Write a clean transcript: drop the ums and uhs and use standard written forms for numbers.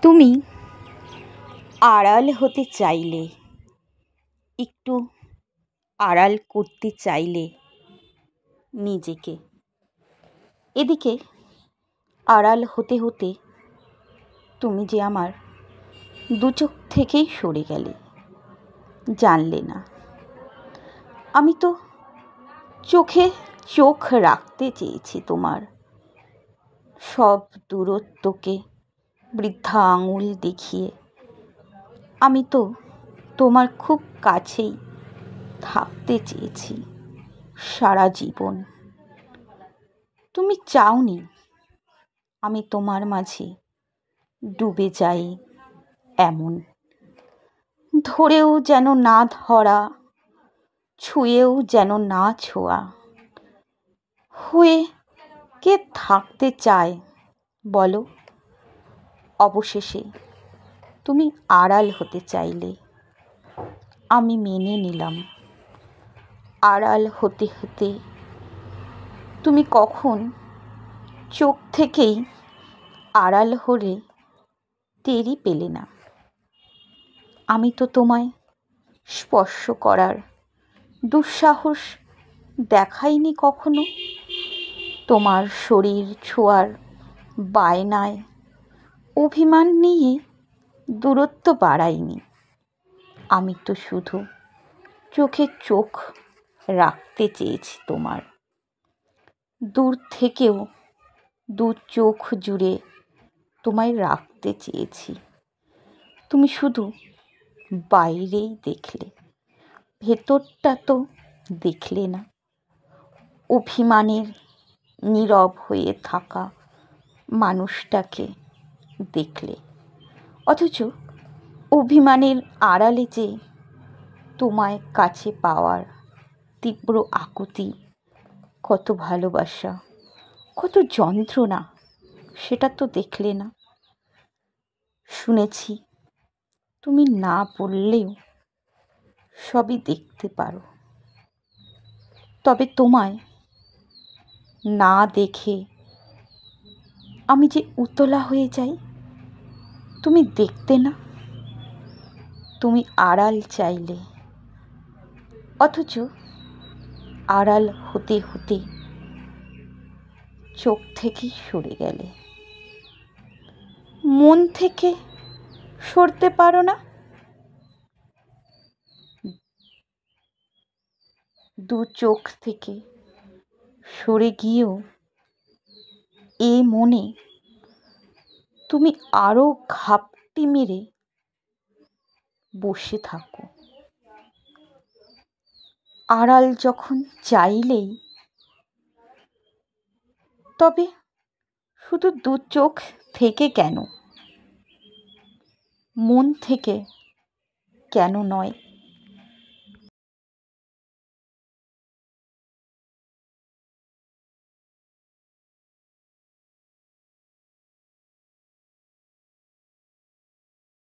তুমি আড়াল হতে চাইলে, একটু আড়াল করতে চাইলে নিজেকে, এদিকে আড়াল হতে হতে তুমি যে আমার দু চোখ থেকেই সরে গেলে, জানলে না। আমি তো চোখে চোখ রাখতে চেয়েছি তোমার, সব দূরত্বকে বৃদ্ধা আঙুল দেখিয়ে। আমি তো তোমার খুব কাছেই থাকতে চেয়েছি সারা জীবন। তুমি চাওনি আমি তোমার মাঝে ডুবে যাই, এমন ধরেও যেন না ধরা, ছুঁয়েও যেন না ছোঁয়া। হয়ে কে থাকতে চায় বলো? অবশেষে তুমি আড়াল হতে চাইলে, আমি মেনে নিলাম। আড়াল হতে হতে তুমি কখন চোখ থেকেই আড়াল হলে টেরই পেলে না। আমি তো তোমায় স্পর্শ করার দুঃসাহস দেখাইনি কখনো, তোমার শরীর ছোঁয়ার বায়নায় অভিমান নিয়ে দূরত্ব বাড়াইনি। আমি তো শুধু চোখে চোখ রাখতে চেয়েছি তোমার, দূর থেকেও দু চোখ জুড়ে তোমায় রাখতে চেয়েছি। তুমি শুধু বাইরেই দেখলে, ভেতরটা তো দেখলে না। অভিমানের নীরব হয়ে থাকা মানুষটাকে দেখলে, অথচ অভিমানের আড়ালে যে তোমায় কাছে পাওয়ার তীব্র আকুতি, কত ভালোবাসা, কত যন্ত্রণা, সেটা তো দেখলে না। শুনেছি তুমি না বললেও সবই দেখতে পারো, তবে তোমায় না দেখে আমি যে উতলা হয়ে যাই, তুমি দেখতে না। তুমি আড়াল চাইলে, অথচ আড়াল হতে হতে চোখ থেকে সরে গেলে। মন থেকে সরতে পারো না? দু চোখ থেকে সরে গিয়েও এ মনে তুমি আরো ঘাপটি মেরে বসে থাকো। আড়াল যখন চাইলেই, তবে শুধু দু চোখ থেকে কেন, মন থেকে কেন নয়?